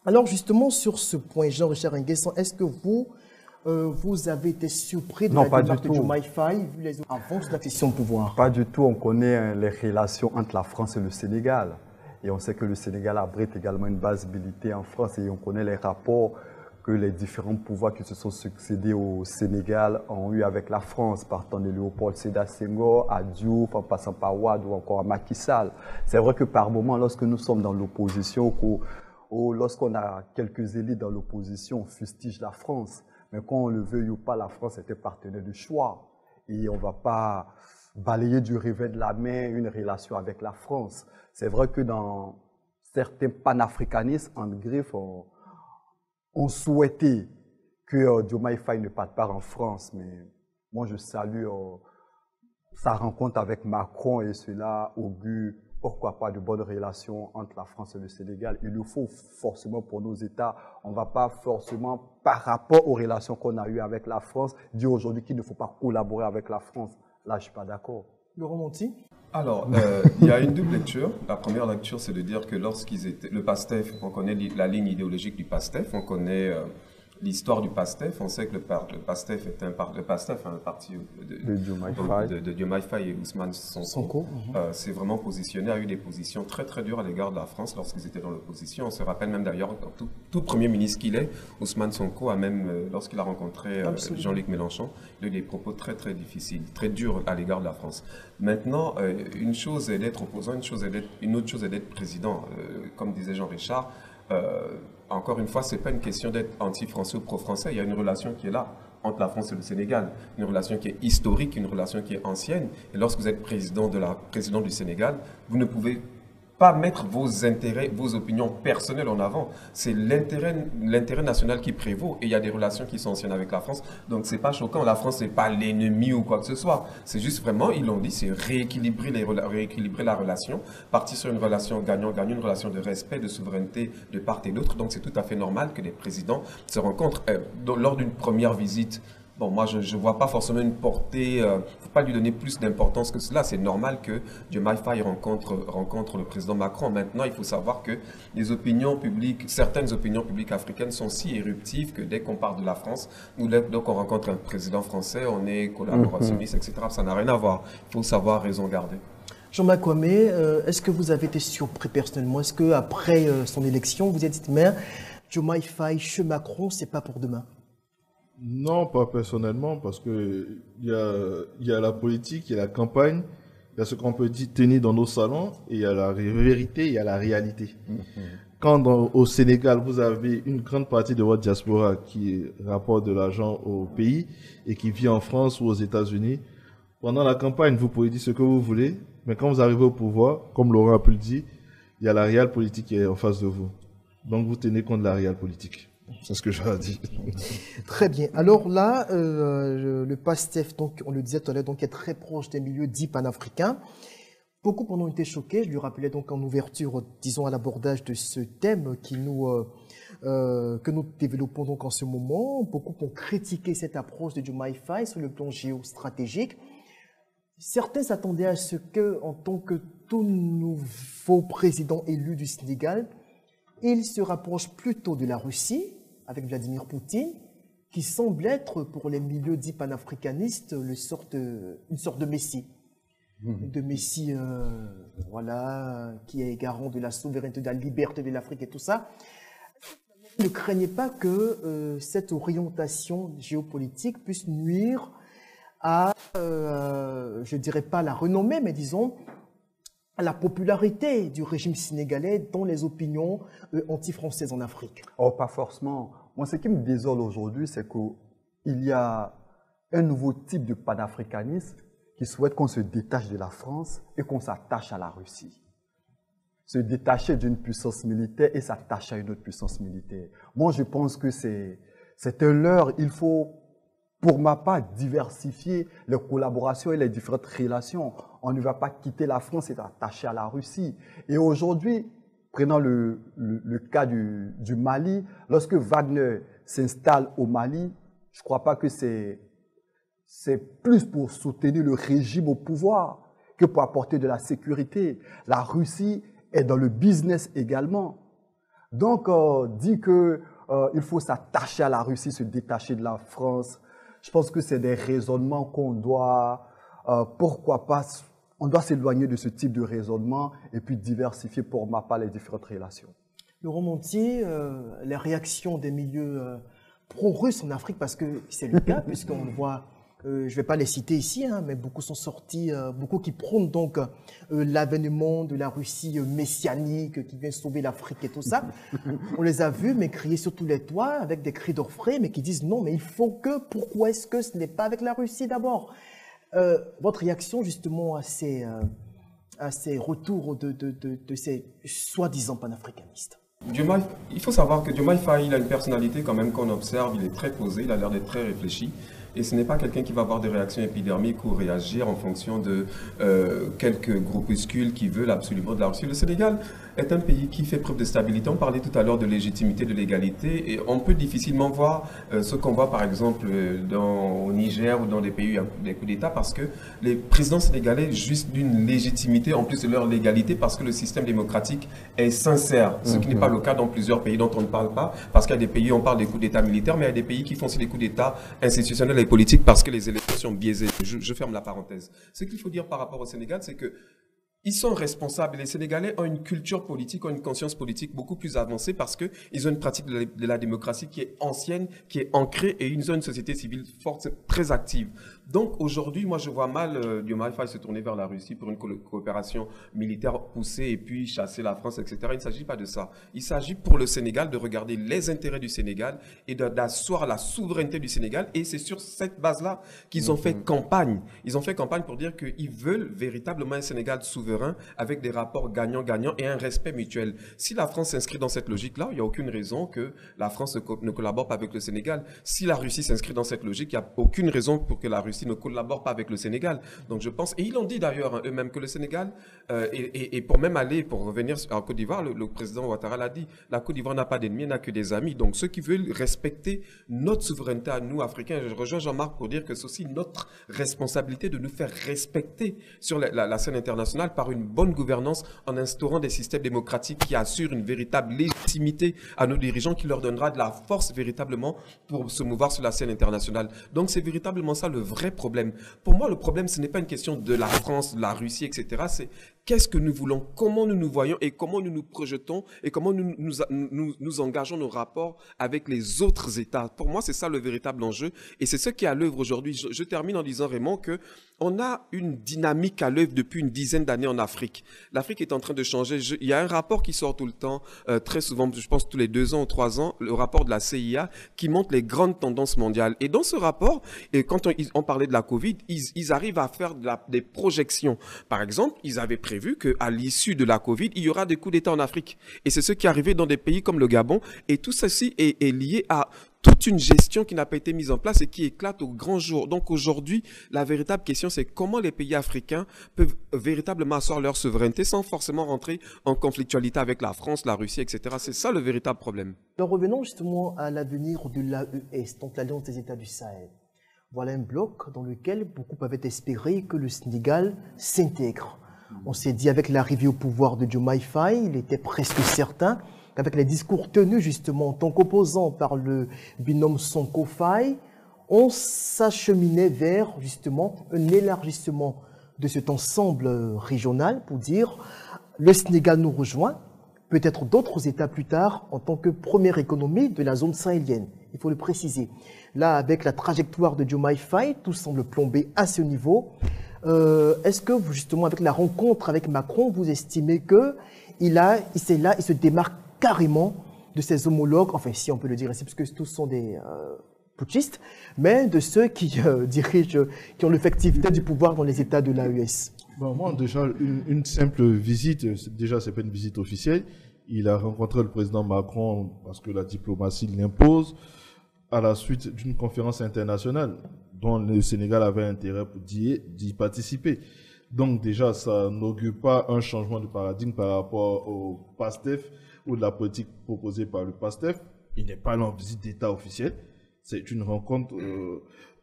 Alors justement, sur ce point, Jean-Richard Nguessan, est-ce que vous avez été surpris de Non, la pas démarche du de tout. Diomaye Faye, vu les avant de la question de pouvoir? Pas du tout. On connaît les relations entre la France et le Sénégal. Et on sait que le Sénégal abrite également une base militaire en France. Et on connaît les rapports que les différents pouvoirs qui se sont succédés au Sénégal ont eu avec la France, partant de Léopold Sédar Senghor à Diouf, en passant par Wade ou encore à Macky Sall. C'est vrai que par moments, lorsque nous sommes dans l'opposition, ou lorsqu'on a quelques élites dans l'opposition, on fustige la France. Mais quand on le veut ou pas, la France était partenaire de choix. Et on ne va pas balayer du revers de la main une relation avec la France. C'est vrai que dans certains panafricanistes, en griffe, on souhaitait que Diomaye Faye ne parte pas en France. Mais moi, je salue sa rencontre avec Macron et cela augure, pourquoi pas, de bonnes relations entre la France et le Sénégal. Il nous faut forcément pour nos États, on ne va pas forcément, par rapport aux relations qu'on a eues avec la France, dire aujourd'hui qu'il ne faut pas collaborer avec la France. Là, je ne suis pas d'accord. Laurent Monti? Alors, il y a une double lecture. La première lecture, c'est de dire que lorsqu'ils étaient, le PASTEF, on connaît la ligne idéologique du PASTEF, on connaît l'histoire du PASTEF, on sait que le PASTEF est un parti de Diomaye Faye et Ousmane Sonko. C'est vraiment positionné, a eu des positions très très dures à l'égard de la France lorsqu'ils étaient dans l'opposition. On se rappelle même d'ailleurs, tout premier ministre qu'il est, Ousmane Sonko a même, lorsqu'il a rencontré Jean-Luc Mélenchon, il a eu des propos très très difficiles, très durs à l'égard de la France. Maintenant, une chose est d'être opposant, une autre chose est d'être président. Comme disait Jean-Richard, encore une fois, ce n'est pas une question d'être anti-français ou pro-français. Il y a une relation qui est là entre la France et le Sénégal. Une relation qui est historique, une relation qui est ancienne. Et lorsque vous êtes président du Sénégal, vous ne pouvez pas mettre vos intérêts, vos opinions personnelles en avant. C'est l'intérêt national qui prévaut. Et il y a des relations qui sont anciennes avec la France. Donc, c'est pas choquant. La France n'est pas l'ennemi ou quoi que ce soit. C'est juste vraiment, ils l'ont dit, c'est rééquilibrer la relation, partir sur une relation gagnant-gagnant, une relation de respect, de souveraineté de part et d'autre. Donc, c'est tout à fait normal que les présidents se rencontrent. Lors d'une première visite, bon, moi, je ne vois pas forcément une portée, il ne faut pas lui donner plus d'importance que cela. C'est normal que Diomaye Faye rencontre le président Macron. Maintenant, il faut savoir que certaines opinions publiques africaines sont si éruptives que dès qu'on parle de la France, dès qu'on rencontre un président français, on est collaborationniste, etc. Ça n'a rien à voir. Il faut savoir raison garder. Jean-Marc Kwame, est-ce que vous avez été surpris personnellement? Est-ce qu'après son élection, vous êtes dit, mais Diomaye Faye chez Macron, c'est pas pour demain? Non, pas personnellement, parce que il y a la politique, il y a la campagne, il y a ce qu'on peut tenir dans nos salons, et il y a la vérité, il y a la réalité. Quand au Sénégal, vous avez une grande partie de votre diaspora qui rapporte de l'argent au pays et qui vit en France ou aux États-Unis, pendant la campagne, vous pouvez dire ce que vous voulez, mais quand vous arrivez au pouvoir, comme Laurent a pu le dire, il y a la réelle politique qui est en face de vous. Donc vous tenez compte de la réelle politique. C'est ce que j'ai à dire. Très bien. Alors là, le PASTEF, donc, on le disait tout à l'heure, donc, est très proche des milieux dits panafricains. Beaucoup en ont été choqués. Je lui rappelais donc en ouverture, disons, à l'abordage de ce thème que nous développons donc en ce moment. Beaucoup ont critiqué cette approche de Diomaye Faye sur le plan géostratégique. Certains s'attendaient à ce que, en tant que tout nouveau président élu du Sénégal, il se rapproche plutôt de la Russie, avec Vladimir Poutine, qui semble être, pour les milieux dits panafricanistes, une sorte de messie. De messie, voilà, qui est garant de la souveraineté, de la liberté de l'Afrique et tout ça. Ne craignez pas que cette orientation géopolitique puisse nuire à, je dirais pas la renommée, mais disons, à la popularité du régime sénégalais dans les opinions anti-françaises en Afrique? Oh, pas forcément. Moi, ce qui me désole aujourd'hui, c'est qu'il y a un nouveau type de panafricanisme qui souhaite qu'on se détache de la France et qu'on s'attache à la Russie. Se détacher d'une puissance militaire et s'attacher à une autre puissance militaire. Moi, je pense que c'est un leurre. Il faut, pour ma part, diversifier les collaborations et les différentes relations. On ne va pas quitter la France et s'attacher à la Russie. Et aujourd'hui, prenant le cas du Mali, lorsque Wagner s'installe au Mali, je ne crois pas que c'est plus pour soutenir le régime au pouvoir que pour apporter de la sécurité. La Russie est dans le business également. Donc, dit que il faut s'attacher à la Russie, se détacher de la France, je pense que c'est des raisonnements qu'on doit, pourquoi pas, on doit s'éloigner de ce type de raisonnement et puis diversifier pour ma part les différentes relations. Laurent Montier, les réactions des milieux pro-russes en Afrique, parce que c'est le cas, puisqu'on le voit, je ne vais pas les citer ici, hein, mais beaucoup sont sortis, beaucoup qui prônent donc l'avènement de la Russie messianique qui vient sauver l'Afrique et tout ça. On les a vus, mais crier sur tous les toits avec des cris d'orfraie, mais qui disent non, mais il faut que, pourquoi est-ce que ce n'est pas avec la Russie d'abord? Votre réaction justement à ces retours de ces soi-disant panafricanistes? Il faut savoir que Diomaye Faye, il a une personnalité quand même qu'on observe, il est très posé, il a l'air d'être très réfléchi. Et ce n'est pas quelqu'un qui va avoir des réactions épidermiques ou réagir en fonction de quelques groupuscules qui veulent absolument de la Russie. Le Sénégal est un pays qui fait preuve de stabilité. On parlait tout à l'heure de légitimité, de légalité. Et on peut difficilement voir ce qu'on voit par exemple au Niger ou dans des pays où il y a des coups d'État parce que les présidents sénégalais jouissent d'une légitimité en plus de leur légalité parce que le système démocratique est sincère. Ce qui n'est pas le cas dans plusieurs pays dont on ne parle pas parce qu'il y a des pays où on parle des coups d'État militaires mais il y a des pays qui font aussi des coups d'État institutionnels et politiques parce que les élections sont biaisées. Je ferme la parenthèse. Ce qu'il faut dire par rapport au Sénégal, c'est que ils sont responsables. Les Sénégalais ont une culture politique, ont une conscience politique beaucoup plus avancée parce qu'ils ont une pratique de la démocratie qui est ancienne, qui est ancrée et ils ont une société civile forte, très active. Donc aujourd'hui, moi je vois mal Diomaye Faye se tourner vers la Russie pour une coopération militaire poussée et puis chasser la France, etc. Il ne s'agit pas de ça. Il s'agit pour le Sénégal de regarder les intérêts du Sénégal et d'asseoir la souveraineté du Sénégal. Et c'est sur cette base-là qu'ils ont fait campagne. Ils ont fait campagne pour dire qu'ils veulent véritablement un Sénégal souverain avec des rapports gagnant-gagnant et un respect mutuel. Si la France s'inscrit dans cette logique-là, il n'y a aucune raison que la France ne collabore pas avec le Sénégal. Si la Russie s'inscrit dans cette logique, il n'y a aucune raison pour que la Russie ne collabore pas avec le Sénégal. Donc je pense, et ils l'ont dit d'ailleurs hein, eux-mêmes, que le Sénégal, et pour même aller, pour revenir en Côte d'Ivoire, le président Ouattara l'a dit, la Côte d'Ivoire n'a pas d'ennemis, n'a que des amis. Donc ceux qui veulent respecter notre souveraineté à nous, Africains, je rejoins Jean-Marc pour dire que c'est aussi notre responsabilité de nous faire respecter sur la scène internationale par une bonne gouvernance en instaurant des systèmes démocratiques qui assurent une véritable légitimité à nos dirigeants qui leur donnera de la force véritablement pour se mouvoir sur la scène internationale. Donc c'est véritablement ça le vrai problème. Pour moi, le problème, ce n'est pas une question de la France, de la Russie, etc. C'est qu'est-ce que nous voulons, comment nous nous voyons et comment nous nous projetons et comment nous engageons nos rapports avec les autres États. Pour moi, c'est ça le véritable enjeu et c'est ce qui est à l'œuvre aujourd'hui. Je termine en disant, Raymond, que on a une dynamique à l'œuvre depuis une dizaine d'années en Afrique. L'Afrique est en train de changer. Il y a un rapport qui sort tout le temps, très souvent, je pense tous les 2 ans ou 3 ans, le rapport de la CIA qui montre les grandes tendances mondiales. Et dans ce rapport, et quand on parlait de la Covid, ils arrivent à faire des projections. Par exemple, ils avaient prévu qu'à l'issue de la Covid, il y aura des coups d'État en Afrique. Et c'est ce qui est arrivé dans des pays comme le Gabon. Et tout ceci est lié à toute une gestion qui n'a pas été mise en place et qui éclate au grand jour. Donc aujourd'hui, la véritable question, c'est comment les pays africains peuvent véritablement asseoir leur souveraineté sans forcément rentrer en conflictualité avec la France, la Russie, etc. C'est ça le véritable problème. Donc revenons justement à l'avenir de l'AES, donc l'Alliance des États du Sahel. Voilà un bloc dans lequel beaucoup peuvent espérer que le Sénégal s'intègre. On s'est dit avec l'arrivée au pouvoir de Diomaye Faye, il était presque certain qu'avec les discours tenus justement en tant qu'opposant par le binôme Sonko-Faye, on s'acheminait vers justement un élargissement de cet ensemble régional pour dire le Sénégal nous rejoint, peut-être d'autres États plus tard en tant que première économie de la zone sahélienne. Il faut le préciser. Là, avec la trajectoire de Diomaye Faye, tout semble plomber à ce niveau. Est-ce que justement avec la rencontre avec Macron, vous estimez qu'il se démarque carrément de ses homologues, enfin si on peut le dire ainsi, parce que tous sont des putschistes, mais de ceux qui dirigent, qui ont l'effectivité du pouvoir dans les États de l'AES? Bon, moi, déjà, une simple visite, déjà, c'est pas une visite officielle. Il a rencontré le président Macron parce que la diplomatie l'impose à la suite d'une conférence internationale dont le Sénégal avait intérêt pour d'y participer. Donc déjà, ça n'augure pas un changement de paradigme par rapport au PASTEF ou de la politique proposée par le PASTEF. Il n'est pas là en visite d'État officielle. C'est une rencontre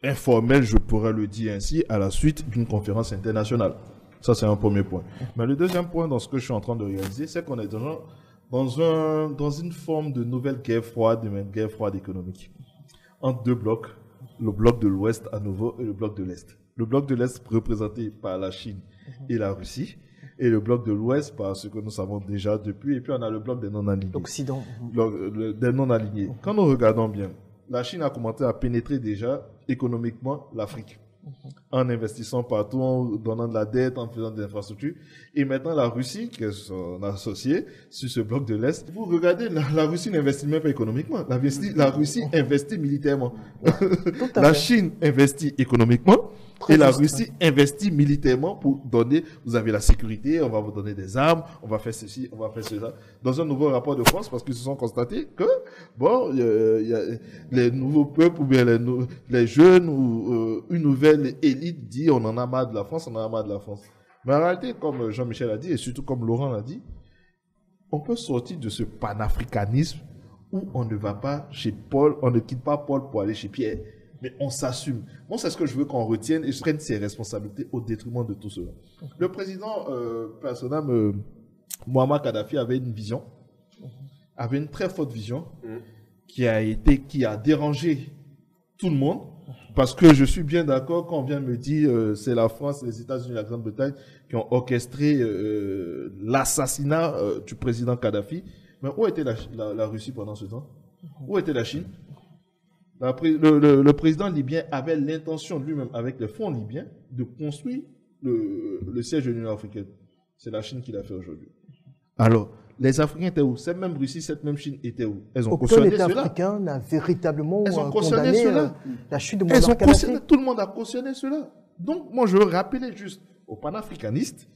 informelle, je pourrais le dire ainsi, à la suite d'une conférence internationale. Ça, c'est un premier point. Mais le deuxième point dans ce que je suis en train de réaliser, c'est qu'on est dans une forme de nouvelle guerre froide, une guerre froide économique, entre deux blocs, le bloc de l'Ouest à nouveau et le bloc de l'Est. Le bloc de l'Est représenté par la Chine et la Russie, et le bloc de l'Ouest par ce que nous savons déjà depuis, et puis on a le bloc des non-alignés. L'Occident. Des non-alignés. Quand nous regardons bien, la Chine a commencé à pénétrer déjà économiquement l'Afrique, en investissant partout, en donnant de la dette, en faisant des infrastructures. Et maintenant, la Russie, qui est son associé sur ce bloc de l'Est, vous regardez, la Russie n'investit même pas économiquement. La Russie investit militairement. La Chine investit économiquement. Et la Russie investit militairement pour donner, vous avez la sécurité, on va vous donner des armes, on va faire ceci, on va faire cela. Dans un nouveau rapport de force, parce qu'ils se sont constatés que, bon, il y a les nouveaux peuples ou bien les jeunes ou une nouvelle élite dit on en a marre de la France, on en a marre de la France. Mais en réalité, comme Jean-Michel a dit, et surtout comme Laurent l'a dit, on peut sortir de ce panafricanisme où on ne va pas chez Paul, on ne quitte pas Paul pour aller chez Pierre. Mais on s'assume. Moi, c'est ce que je veux qu'on retienne et prenne ses responsabilités au détriment de tout cela. Le président personnel, Muammar Kadhafi, avait une vision, avait une très forte vision qui a dérangé tout le monde. Parce que je suis bien d'accord quand on vient me dire c'est la France, les États-Unis, la Grande-Bretagne qui ont orchestré l'assassinat du président Kadhafi. Mais où était la Russie pendant ce temps? Où était la Chine? Le président libyen avait l'intention lui-même, avec les fonds libyens, de construire le siège de l'Union africaine. C'est la Chine qui l'a fait aujourd'hui. Alors, les Africains étaient où? Cette même Russie, cette même Chine était où? Elles ont cautionné cela. Aucun État africain n'a véritablement condamné cela. La chute de Muammar Kadhafi. Tout le monde a cautionné cela. Donc, moi, je veux rappeler juste aux panafricanistes,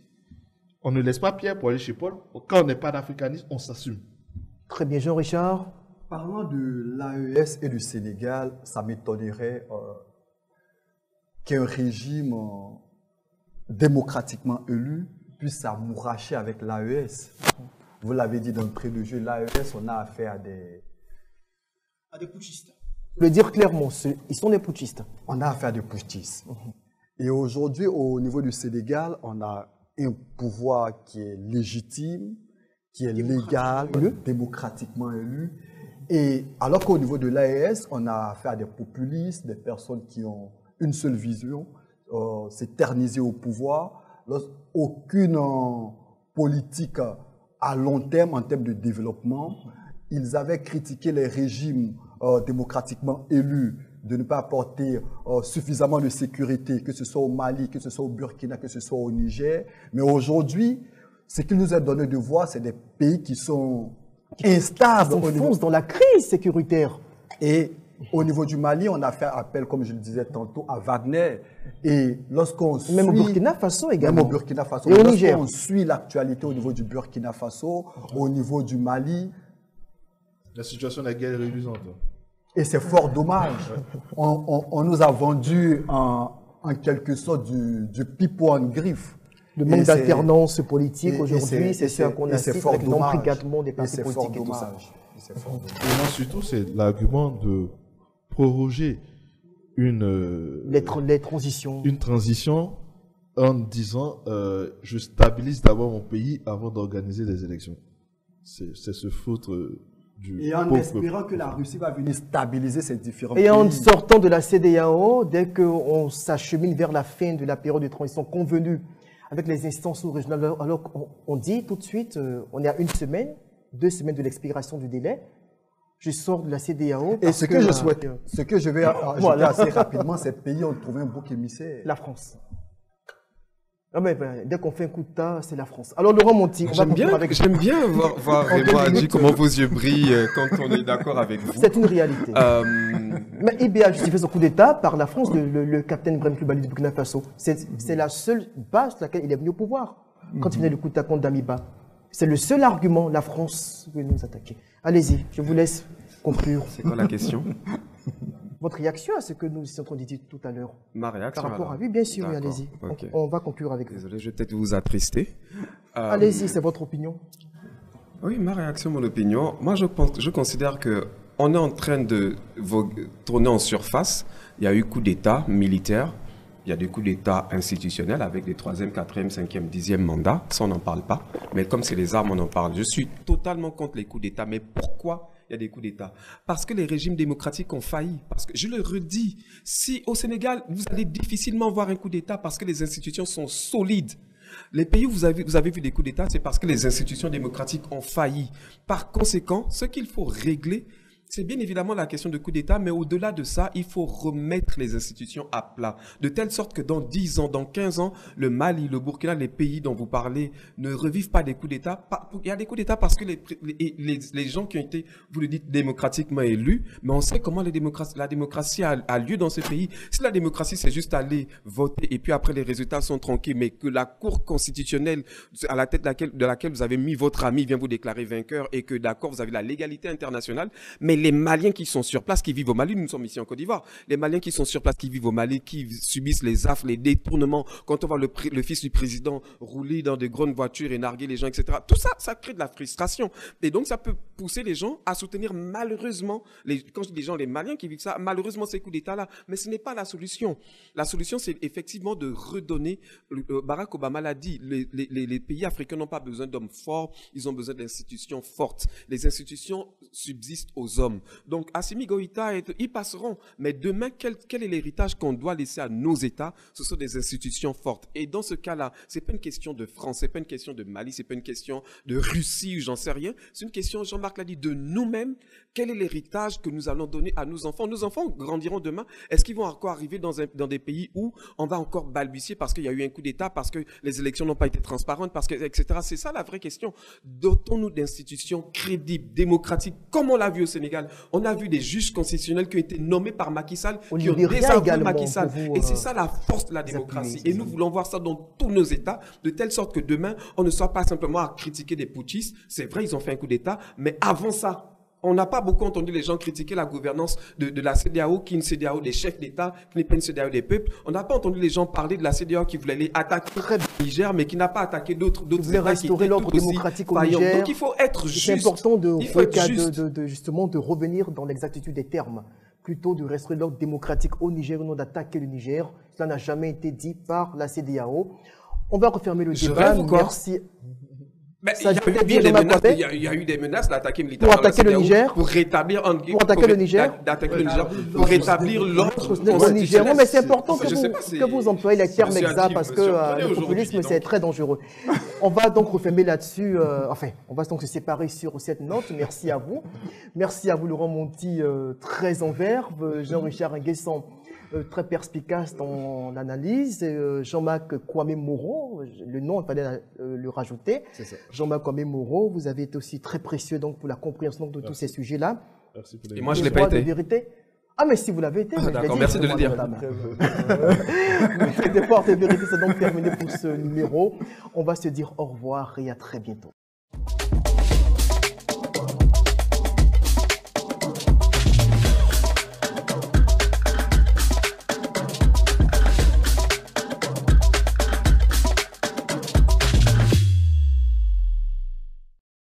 on ne laisse pas Pierre pour aller chez Paul. Quand on n'est pas d'africaniste, on s'assume. Très bien, Jean-Richard. Parlant de l'AES et du Sénégal, ça m'étonnerait qu'un régime démocratiquement élu puisse s'amouracher avec l'AES. Vous l'avez dit d'entrée de jeu, l'AES, on a affaire à des putschistes. Le dire clairement, ils sont des putschistes. On a affaire à des putschistes. Et aujourd'hui, au niveau du Sénégal, on a un pouvoir qui est légitime, qui est légal, démocratiquement élu. Et alors qu'au niveau de l'AES, on a affaire à des populistes, des personnes qui ont une seule vision, s'éterniser au pouvoir, aucune politique à long terme en termes de développement. Ils avaient critiqué les régimes démocratiquement élus de ne pas apporter suffisamment de sécurité, que ce soit au Mali, que ce soit au Burkina, que ce soit au Niger. Mais aujourd'hui, ce qu'il nous est donné de voir, c'est des pays qui sont instables. On fonce dans la crise sécuritaire. Et au niveau du Mali, on a fait appel, comme je le disais tantôt, à Wagner. Et lorsqu'on suit... Même au Burkina Faso également. Même au Burkina Faso. Et au Niger. Lorsqu'on suit l'actualité au niveau du Burkina Faso, au niveau du Mali... La situation de la guerre est réduisante. Et c'est fort dommage. On nous a vendu en quelque sorte du pipeau en griffe. Le manque d'alternance politique aujourd'hui, c'est ce qu'on assiste avec l'embrigadement des partis politiques et tout ça. Et moi, surtout, c'est l'argument de proroger les transitions. Une transition en disant je stabilise d'abord mon pays avant d'organiser des élections. C'est se foutre du et en pauvre espérant que la Russie va venir stabiliser ces différents pays. Et en sortant de la CEDEAO, dès qu'on s'achemine vers la fin de la période de transition convenue avec les instances régionales, alors on dit tout de suite, on est à 1 semaine, 2 semaines de l'expiration du délai, je sors de la CEDEAO. Et ce que je souhaite, ce que je vais ajouter assez rapidement, ces pays ont trouvé un bouc émissaire. La France. Ah mais dès qu'on fait un coup de tas, c'est la France. Alors Laurent Monti, on va conclure avec... J'aime bien voir Raymond dit comment vos yeux brillent quand on est d'accord avec vous. C'est une réalité. Mais IBA a justifié son coup d'État par la France, le capitaine Ibrahim Koulibaly du Burkina Faso. C'est la seule base sur laquelle il est venu au pouvoir, quand il venait le coup d'État contre Damiba. C'est le seul argument, la France veut nous attaquer. Allez-y, je vous laisse conclure. C'est quoi la question? Votre réaction à ce que nous étions en train de dire tout à l'heure? Ma réaction? Par rapport à... Oui, bien sûr, oui, allez-y. Okay. On va conclure avec vous. Désolé, je vais peut-être vous attrister. Allez-y, c'est votre opinion. Oui, ma réaction, mon opinion. Moi, je considère qu'on est en train de tourner en surface. Il y a eu coup d'État militaire. Il y a des coups d'État institutionnels avec des 3e, 4e, 5e, 10e mandats. Ça, on n'en parle pas. Mais comme c'est les armes, on en parle. Je suis totalement contre les coups d'État. Mais pourquoi il y a des coups d'État? Parce que les régimes démocratiques ont failli. Parce que, je le redis, si au Sénégal, vous allez difficilement voir un coup d'État parce que les institutions sont solides. Les pays où vous avez vu des coups d'État, c'est parce que les institutions démocratiques ont failli. Par conséquent, ce qu'il faut régler, c'est bien évidemment la question de coup d'État, mais au-delà de ça, il faut remettre les institutions à plat. De telle sorte que dans 10 ans, dans 15 ans, le Mali, le Burkina, les pays dont vous parlez ne revivent pas des coups d'État. Il y a des coups d'État parce que les gens qui ont été, vous le dites, démocratiquement élus, mais on sait comment la démocratie a lieu dans ces pays. Si la démocratie, c'est juste aller voter et puis après les résultats sont tranquilles, mais que la Cour constitutionnelle, à la tête de laquelle vous avez mis votre ami, vient vous déclarer vainqueur et que d'accord, vous avez la légalité internationale, mais les Maliens qui sont sur place, qui vivent au Mali, nous sommes ici en Côte d'Ivoire, les Maliens qui sont sur place, qui vivent au Mali, qui subissent les affres, les détournements, quand on voit le fils du président rouler dans des grandes voitures et narguer les gens, etc. Tout ça, ça crée de la frustration. Et donc, ça peut pousser les gens à soutenir malheureusement, quand je dis les gens, les Maliens qui vivent ça, malheureusement ces coups d'État-là. Mais ce n'est pas la solution. La solution, c'est effectivement de redonner, Barack Obama l'a dit, les pays africains n'ont pas besoin d'hommes forts, ils ont besoin d'institutions fortes. Les institutions subsistent aux hommes. Donc, Assimi Goïta, ils passeront. Mais demain, quel est l'héritage qu'on doit laisser à nos États? Ce sont des institutions fortes. Et dans ce cas-là, c'est pas une question de France, c'est pas une question de Mali, c'est pas une question de Russie ou j'en sais rien. C'est une question, Jean-Marc l'a dit, de nous-mêmes. Quel est l'héritage que nous allons donner à nos enfants? Nos enfants grandiront demain. Est-ce qu'ils vont encore arriver dans des pays où on va encore balbutier parce qu'il y a eu un coup d'État, parce que les élections n'ont pas été transparentes, parce que, etc. C'est ça la vraie question. Dotons-nous d'institutions crédibles, démocratiques, comme on l'a vu au Sénégal. On a vu des juges constitutionnels qui ont été nommés par Macky Sall, qui ont désavoué Macky Sall. Et c'est ça la force de la démocratie. Et nous voulons voir ça dans tous nos États, de telle sorte que demain, on ne soit pas simplement à critiquer des putschistes. C'est vrai, ils ont fait un coup d'État, mais avant ça, on n'a pas beaucoup entendu les gens critiquer la gouvernance de la CEDEAO, qui est une CEDEAO des chefs d'État, qui n'est pas une CEDEAO des peuples. On n'a pas entendu les gens parler de la CEDEAO qui voulait aller attaquer le Niger, mais qui n'a pas attaqué d'autres États. Restaurer l'ordre démocratique au Niger. Donc il faut être juste. C'est important justement de revenir dans l'exactitude des termes, plutôt de restaurer l'ordre démocratique au Niger, non d'attaquer le Niger. Cela n'a jamais été dit par la CEDEAO. On va refermer le débat. Merci. Mais il y a eu des menaces d'attaquer militairement pour attaquer le Niger, pour rétablir pour rétablir l'ordre au Niger. Mais c'est important que vous employez les termes exacts parce que le populisme c'est très dangereux. On va donc refermer là-dessus. On va donc se séparer sur cette note. Merci à vous. Merci à vous Laurent Monti, très en verve, Jean-Richard Nguessan, très perspicace dans l'analyse. Jean-Marc Kwame Moro, le nom, il fallait le rajouter. Jean-Marc Kwame Moro, vous avez été aussi très précieux donc, pour la compréhension de tous ces sujets-là. Et moi, je ne l'ai pas été. Vérité. Ah, mais si vous l'avez été. D'accord, merci de le dire. Le devoir de vérité, c'est donc terminé pour ce numéro. On va se dire au revoir et à très bientôt.